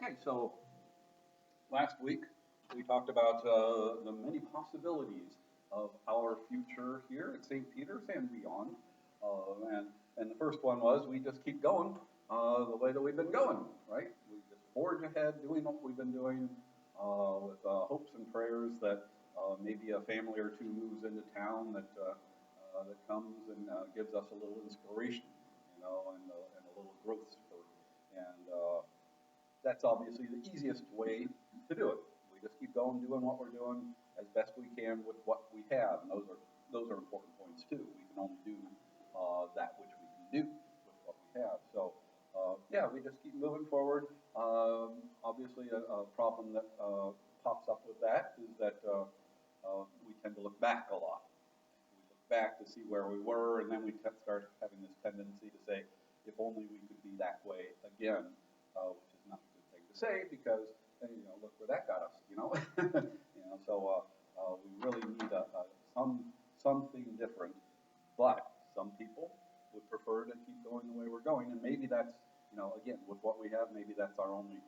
Okay, so last week we talked about the many possibilities of our future here at St. Peter's and beyond. And the first one was we just keep going the way that we've been going, right? We just forge ahead doing what we've been doing with hopes and prayers that maybe a family or two moves into town that comes and gives us a little inspiration, and a little growth spurt. And that's obviously the easiest way to do it. We just keep going, doing what we're doing as best we can with what we have, and those are important points too. We can only do that which we can do with what we have. So yeah, we just keep moving forward. Obviously, a problem that pops up with that is that we tend to look back a lot. We look back to see where we were, and then we start having this tendency to say, if only we could be that way again, which is not a good thing to say because look where that got us. So we really need something different. But some people would prefer to keep going the way we're going, and maybe that's again with what we have, maybe that's our only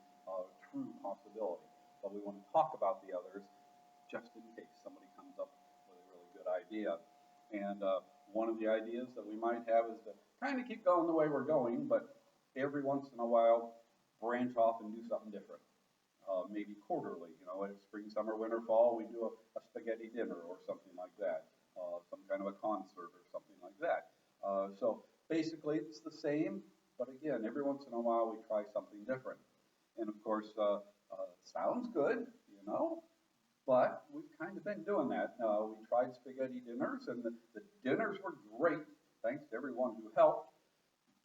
true possibility. But we want to talk about the others just in case somebody comes up with a really good idea. And one of the ideas that we might have is to kind of keep going the way we're going, but every once in a while branch off and do something different. Maybe quarterly, spring, summer, winter, fall, we do a spaghetti dinner or something like that, some kind of a concert or something like that. So basically it's the same, but again, every once in a while we try something different. And of course, sounds good, but we've kind of been doing that. We tried spaghetti dinners, and the dinners were great, thanks to everyone who helped,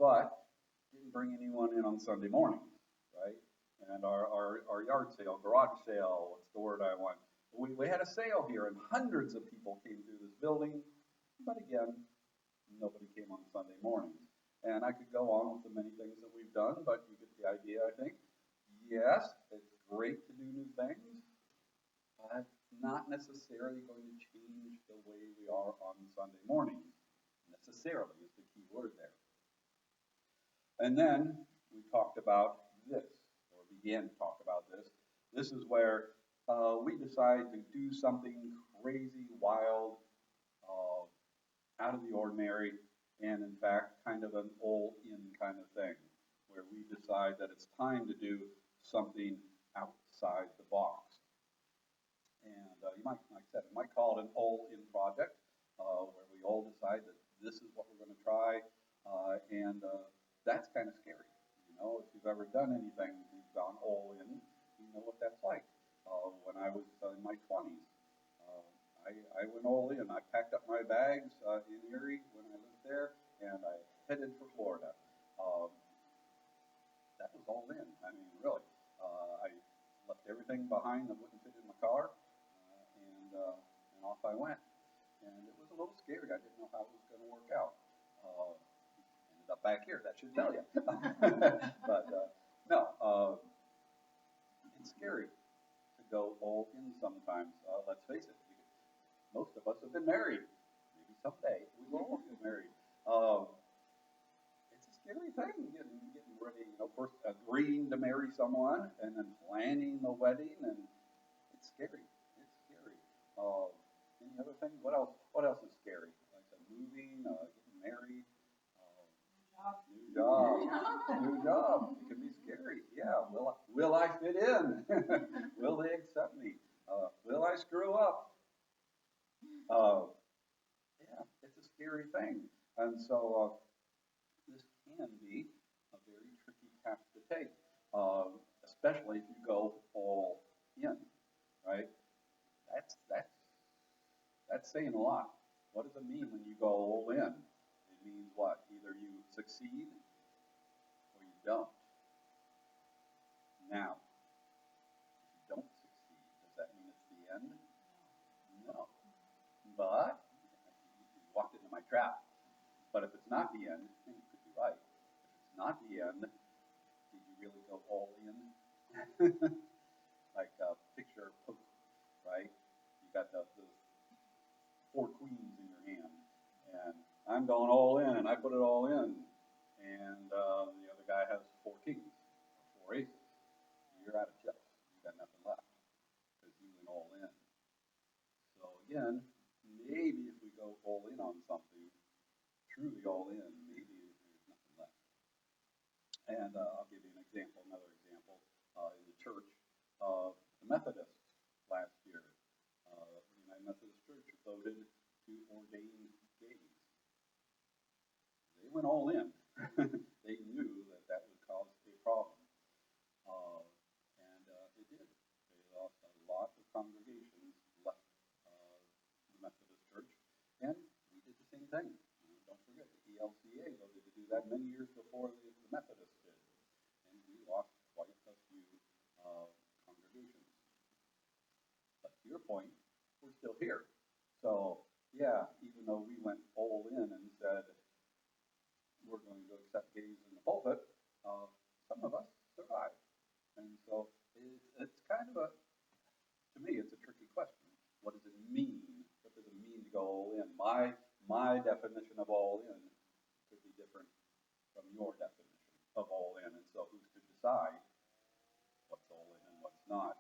but didn't bring anyone in on Sunday mornings, right? And our yard sale, garage sale, what's the word I want? We had a sale here, and hundreds of people came through this building, but again, nobody came on Sunday mornings. And I could go on with the many things that we've done, but you get the idea, I think. Yes, it's great to do new things, but it's not necessarily going to change the way we are on Sunday mornings. Necessarily is the key word there. And then we talked about this, or began to talk about this. This is where we decide to do something crazy, wild, out of the ordinary, and in fact, kind of an all-in kind of thing, where we decide that it's time to do something outside the box. And you might, like I said, you might call it an all-in project, where we all decide that this is what we're going to try, and that's kind of scary. If you've ever done anything, you've gone all in, you know what that's like. When I was in my 20s, I went all in. I packed up my bags in Erie when I lived there, and I headed for Florida. That was all in. I mean, really. I left everything behind that wouldn't fit in my car, and off I went. And it was a little scary. I didn't know how it was going to work out. Ended up back here. That should tell you. But no, it's scary to go all in sometimes. Let's face it. Most of us have been married. Maybe someday we will all get married. It's a scary thing, getting ready. First agreeing to marry someone, and then planning the wedding, and it's scary. It's scary. Any other things? What else? What else is scary? Like moving, getting married, new job, new job. It can be scary. Yeah. Will I fit in? Will they accept me? Will I screw up? Yeah, it's a scary thing. And so this can be a very tricky path to take, especially if you go all in, right? That's saying a lot. What does it mean when you go all in? It means what? Either you succeed or you don't. Now, if you don't succeed, does that mean it's the end? No. But you walked into my trap. But if it's not the end, then you could be right. If it's not the end, did you really go all in? Like picture poker, right? You got the 4 queens in your hand, and I'm going all in, and I put it all in, and the other guy has 4 kings, or 4 aces. again, maybe if we go all in on something, truly all in, maybe there's nothing left. And I'll give you an example, another example, in the church. The Methodists last year, the United Methodist Church voted to ordain gays. They went all in. They knew that that would cause a problem. And it did. They lost a lot of congregations, left the Methodist Church, and we did the same thing. Don't forget, the ELCA voted to do that many years before the Methodists did, and we lost quite a few congregations. But to your point, we're still here. So, yeah, even though we went all in and said, we're going to accept gays in the pulpit, some of us survived. And so it's kind of to me, it's a tricky question. What does it mean? What does it mean to go all in? My definition of all in could be different from your definition of all in. And so who's to decide what's all in and what's not?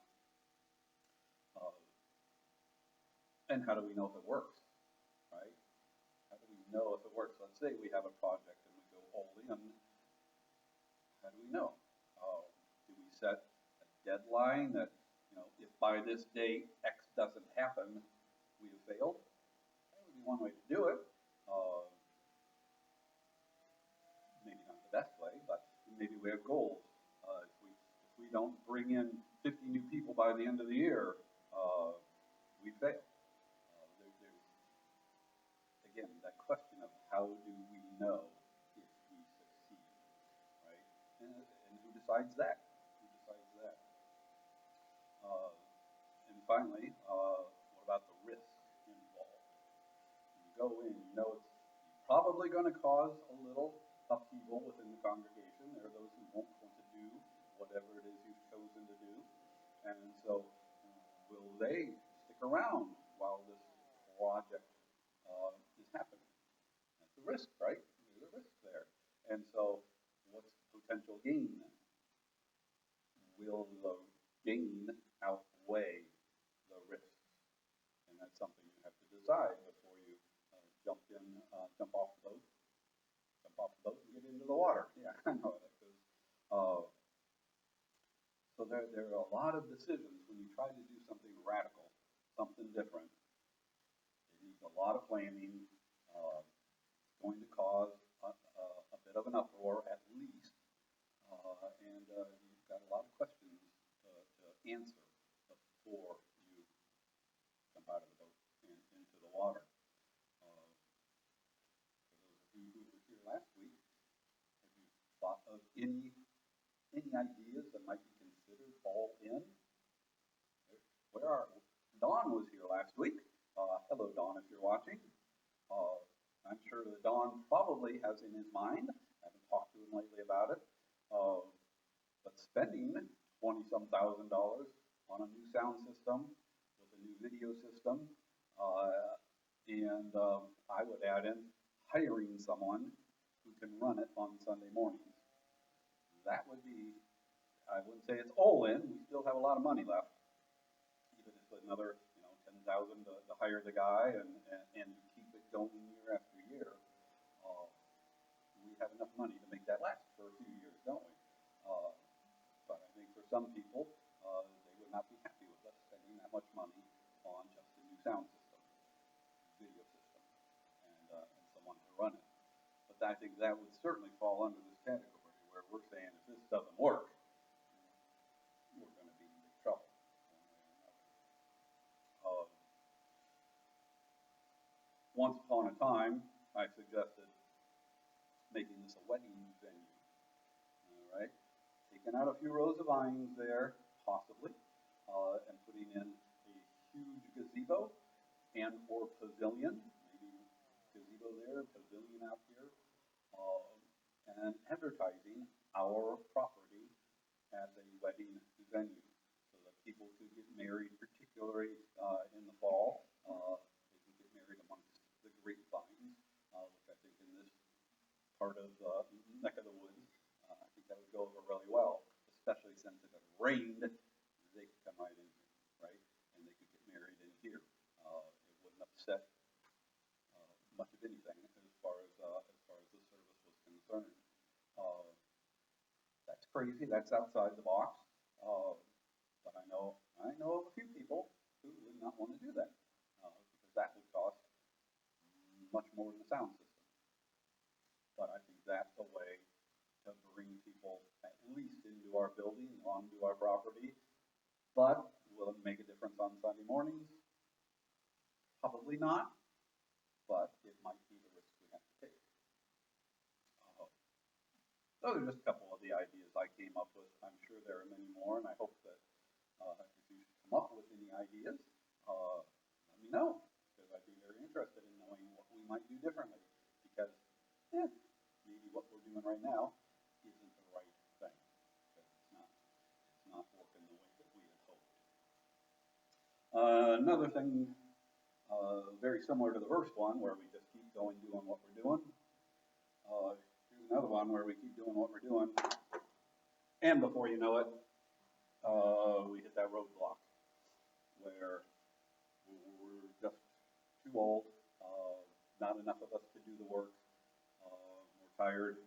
And how do we know if it works, right? How do we know if it works? Let's say we have a project and we go all in. How do we know? Do we set a deadline that, if by this date X doesn't happen, we have failed? That would be one way to do it. Maybe not the best way, but maybe we have goals. If we don't bring in 50 new people by the end of the year, we fail. There's again that question of how do we know if we succeed, right? And who decides that? Who decides that? And finally, what about the risk involved? When you go in, you know it's probably going to cause a little upheaval within the congregation. There are those who won't want to do whatever it is you've chosen to do. And so, will they stick around while this project is happening? That's a risk, right? There's a risk there. And so, what's the potential gain then? Will the gain outweigh the risks? And that's something you have to decide before you jump off the boat and get into the water. Yeah, I know how that goes. So there are a lot of decisions when you try to do something radical, something different. It needs a lot of planning. It's going to cause a bit of an uproar at least. And you've got a lot of questions to answer before you jump out of the boat and into the water. For those of you who were here last week, have you thought of any ideas that might be considered all in? Don was here last week. Hello, Don, if you're watching. I'm sure that Don probably has in his mind, I haven't talked to him lately about it, but spending $20-some thousand on a new sound system with a new video system, and I would add in hiring someone who can run it on Sunday mornings. That would be, I wouldn't say it's all in. We still have a lot of money left, even if another $10,000 to hire the guy and keep it going year after year. We have enough money to make that last for a few years, don't we? But I think for some people, they would not be happy with us spending that much money on just a new sound system, video system, and someone to run it. But I think that would certainly fall under this category where we're saying if this doesn't work, we're going to be in big trouble. Once upon a time, I suggested making this a wedding venue. All right, taking out a few rows of awnings there, possibly, and putting in a huge gazebo and or pavilion, maybe gazebo there, pavilion out here, and advertising our property as a wedding venue so that people could get married, particularly in the fall. They could get married amongst the grapevines, which I think in this part of the neck of the woods, I think that would go over really well, especially since if it rained, they could come right in here, right? And they could get married in here. It upset much of anything as far as the service was concerned. Uh, that's crazy. That's outside the box. But I know of a few people who would not want to do that because that would cost much more than the sound system. But I think that's a way to bring people at least into our building, onto our property. But will it make a difference on Sunday mornings? Probably not, but it might be the risk we have to take. Those are just a couple of the ideas I came up with. I'm sure there are many more, and I hope that if you come up with any ideas, let me know, because I'd be very interested in knowing what we might do differently. Because maybe what we're doing right now isn't the right thing, because it's not working the way that we had hoped. Another thing, very similar to the first one, where we just keep going doing what we're doing. Here's another one where we keep doing what we're doing, and before you know it, we hit that roadblock where we're just too old, not enough of us to do the work, we're tired,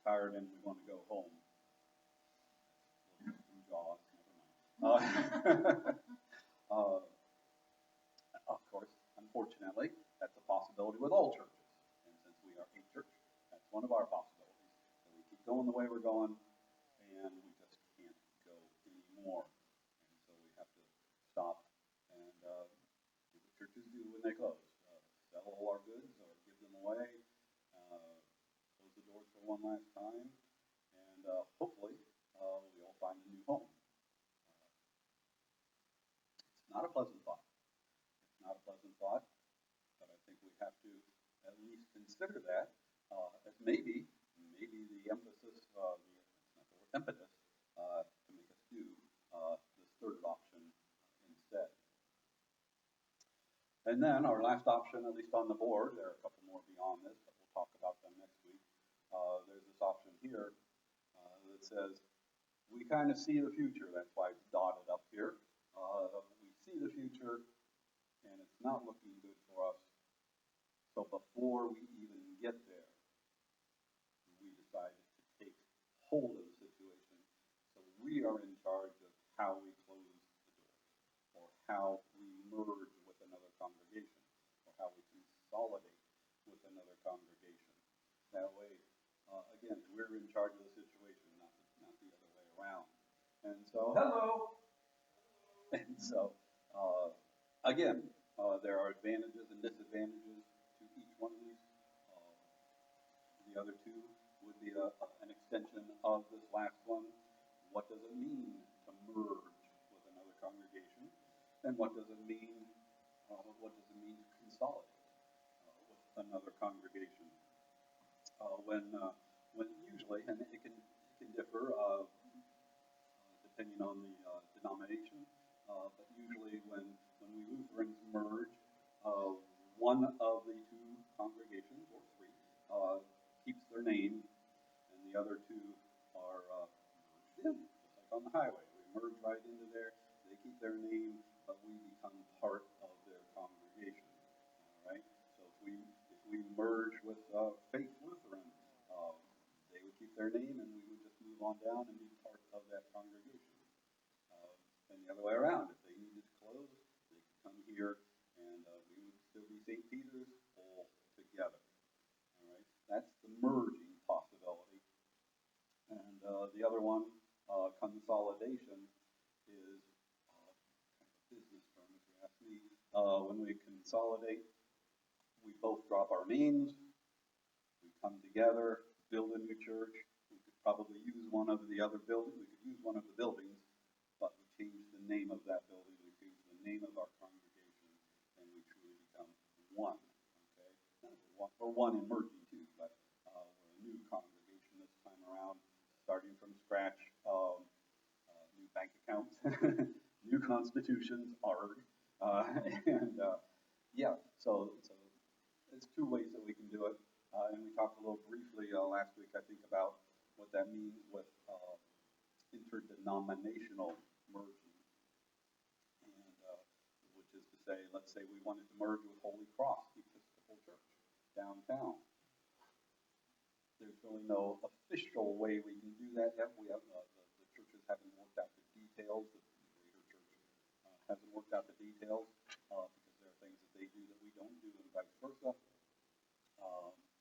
and we want to go home. Jaws, never mind. Of course, unfortunately, that's a possibility with all churches, and since we are a church, that's one of our possibilities. So we keep going the way we're going, and we just can't go anymore. And so we have to stop and do what churches do when they close. Sell all our goods or give them away, close the doors for one last time, and hopefully we'll find a new home. It's not a pleasant thought. It's not a pleasant thought, but I think we have to at least consider that as maybe the emphasis, impetus to make us do this third option instead. And then our last option, at least on the board, there are a couple more beyond this, but we'll talk about them next week. There's this option here that says, we kind of see the future. That's why it's dotted up here. We see the future, and it's not looking good for us. So before we even get there, we decided to take hold of the situation. So we are in charge of how we close the doors, or how we merge with another congregation, or how we consolidate with another congregation. That way, again, we're in charge of the situation, not the other way around. And so, hello! And so, again, there are advantages and disadvantages to each one of these. The other two would be an extension of this last one. What does it mean to merge with another congregation? And what does it mean to consolidate with another congregation? When usually, and it can differ depending on the denomination, but usually when we Lutherans merge, one of the two congregations, or three, keeps their name, and the other two are merged in, just like on the highway. We merge right into there, they keep their name, but we become part of their congregation. All right? So if we merge with Faith Lutheran, they would keep their name, and we would just move on down and be part of that congregation. And the other way around, if they needed to close, they could come here, and we would still be St. Peter's all together. All right, that's the merging possibility. And the other one, consolidation, is kind of a business term, if you ask me. When we consolidate, we both drop our names, we come together, build a new church. We could probably use one of the other buildings. We could use one of the buildings, but we change the name of that building. We change the name of our congregation, and we truly become one. Okay, we're one in merging too, but we're a new congregation this time around, starting from scratch. New bank accounts, new constitutions, so it's two ways that we can do it. And we talked a little briefly last week, I think, about what that means with interdenominational merging, and which is to say, let's say we wanted to merge with Holy Cross Episcopal Church downtown. There's really no official way we can do that yet. We have the churches haven't worked out the details. The greater church hasn't worked out the details because there are things that they do that we don't do, and vice versa.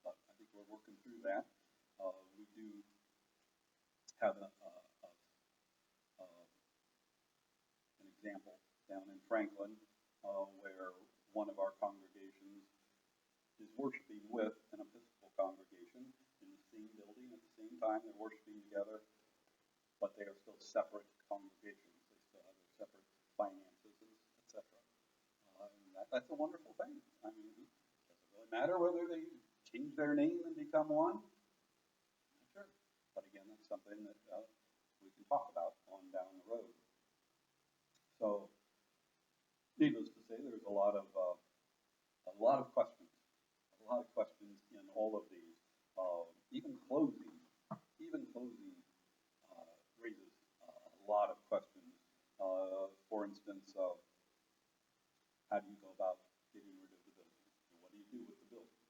But I think we're working through that. We do have an example down in Franklin where one of our congregations is worshiping with an Episcopal congregation in the same building at the same time. They're worshiping together, but they are still separate congregations. They still have their separate finances, etc. And that's a wonderful thing. I mean, it doesn't really matter whether they change their name and become one. Not sure. But again, that's something that we can talk about on down the road. So, needless to say, there's a lot of questions. A lot of questions in all of these. Even closing raises a lot of questions. For instance, how do you go about getting rid of the building? And what do you do with the building?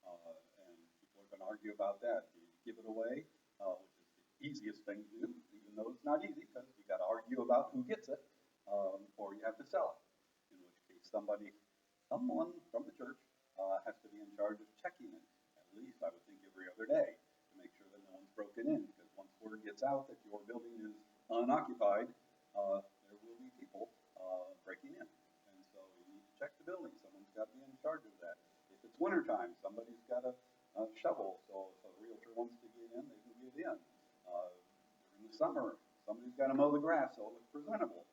And people are going to argue about that. Do you give it away, which is the easiest thing to do, even though it's not easy because you got to argue about who gets it, or you have to sell it. In which case, someone from the church has to be in charge of checking it, at least I would think every other day, to make sure that no one's broken in, because once word gets out that your building is unoccupied, there will be people breaking in. And so you need to check the building. Someone's got to be in charge of that. If it's wintertime, somebody's got a shovel, so if a realtor wants to get in, they can get in. During the summer, somebody's got to mow the grass so it looks presentable.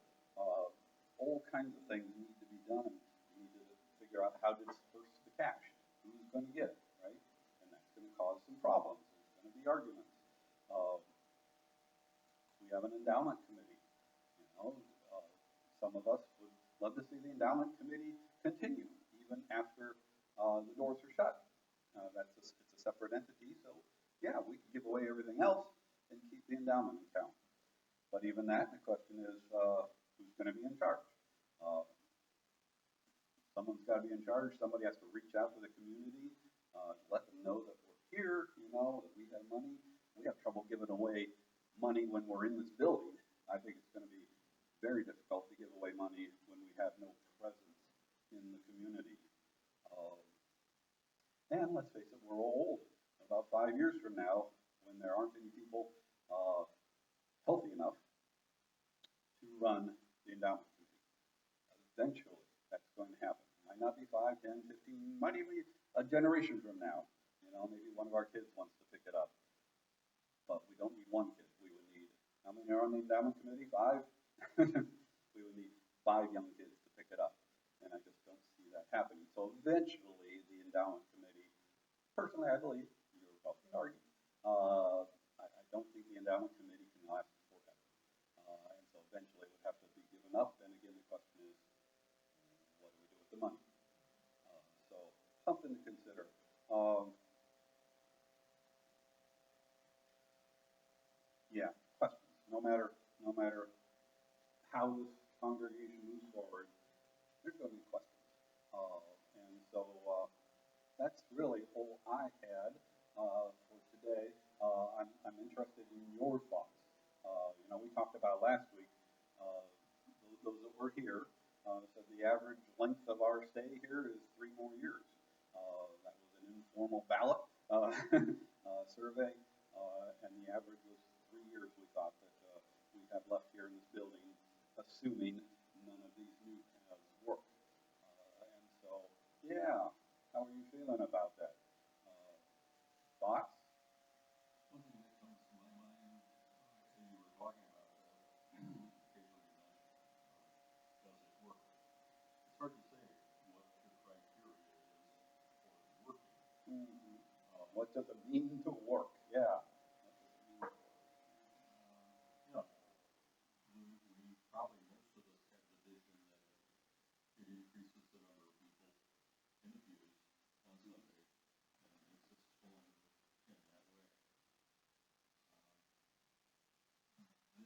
All kinds of things need to be done. You need to figure out how to disperse the cash. Who's going to get it, right? And that's going to cause some problems. There's going to be arguments. We have an endowment committee. You know, some of us would love to see the endowment committee continue even after the doors are shut. It's a separate entity, so yeah, we can give away everything else and keep the endowment account. But even that, the question is, who's going to be in charge? Someone's got to be in charge. Somebody has to reach out to the community, let them know that we're here, you know, that we have money. We have trouble giving away money when we're in this building. I think it's going to be very difficult to give away money when we have no presence in the community. And let's face it, we're all old. About 5 years from now, when there aren't any people healthy enough to run the endowment committee, eventually that's going to happen. It might not be 5, 10, 15, might even be a generation from now. You know, maybe one of our kids wants to pick it up. But we don't need one kid. We would need, how many are on the endowment committee? 5? We would need 5 young kids to pick it up. And I just don't see that happening. So eventually, the endowment committee, personally, I believe, you're probably going to argue, I don't think the endowment committee can last forever. And so eventually it would have to be given up. And again, the question is, what do we do with the money? So something to consider. Yeah, questions. No matter how this congregation moves forward, there's going to be questions. And so that's really all I had for today. I'm interested in your thoughts. You know, we talked about last week, those that were here, said the average length of our stay here is 3 more years. That was an informal ballot survey, and the average was 3 years we thought that we have left here in this building, assuming none of these new paths work. And so, yeah, how are you feeling about that? Thoughts? One thing that comes to my mind, when you were talking about occasionally you mentioned, does it work? It's hard to say what the criteria is for working. Mm-hmm. What does it mean to work? Yeah. Yeah. We probably, most of us have the vision that it increases the number of people in the pews on Sunday and makes us pulling in that way.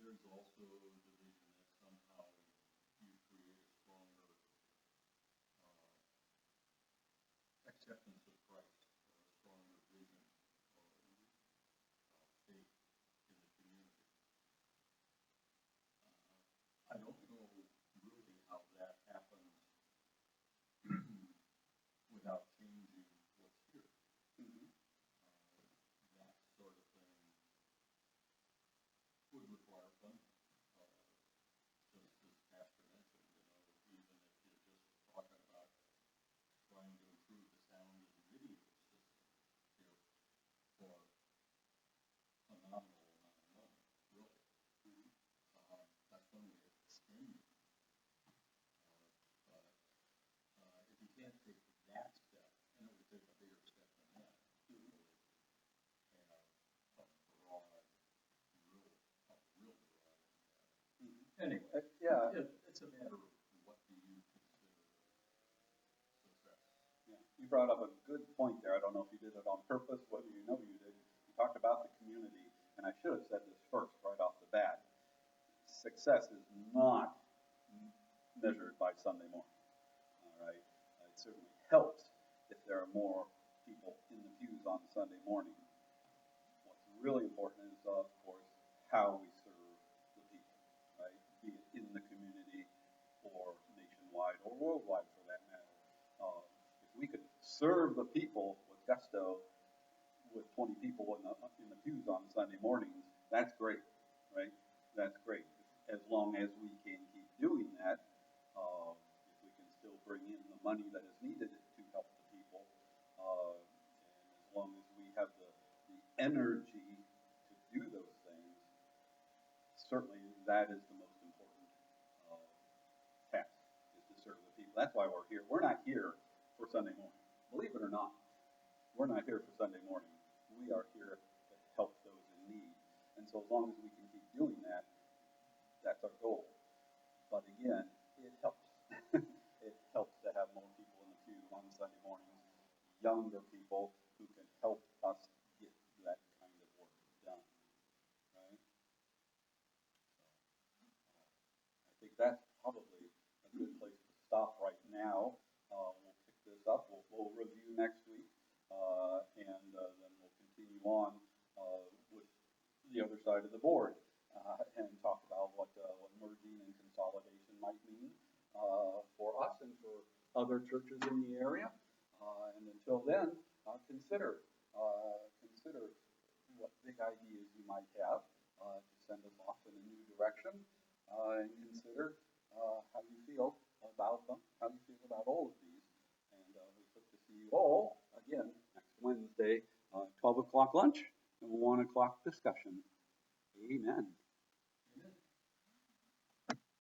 There's also the vision that somehow you create a stronger Anyway, Yeah, it's a matter of what do you consider success. yeah, you brought up a good point there. I don't know if you did it on purpose, whether you know you did. You talked about the community, and I should have said this first, right off the bat. Success is not measured by Sunday morning, all right? It certainly helps if there are more people in the pews on Sunday morning. What's really important is, of course, how we serve the people, right? Be it in the community or nationwide or worldwide for that matter. If we could serve the people with gusto with 20 people in the pews on Sunday mornings, that's great, right? That's great. As long as we can keep doing that, if we can still bring in the money that is needed to help the people, and as long as we have the energy to do those things, certainly that is the most important task, is to serve the people. That's why we're here. We're not here for Sunday morning. Believe it or not, we're not here for Sunday morning. We are here to help those in need. And so as long as we can keep doing that, that's our goal. But again, it helps. It helps to have more people in the pew on Sunday mornings, younger people who can help us get that kind of work done, right? So, I think that's probably a good place to stop right now. We'll pick this up. We'll review next week, and then we'll continue on with the other side of the board and talk about what merging and consolidation might mean for us and for other churches in the area. And until then, consider what big ideas you might have to send us off in a new direction, and consider how you feel about them, how you feel about all of these. And we hope to see you all again next Wednesday, 12 o'clock lunch and 1 o'clock discussion. Amen. Amen.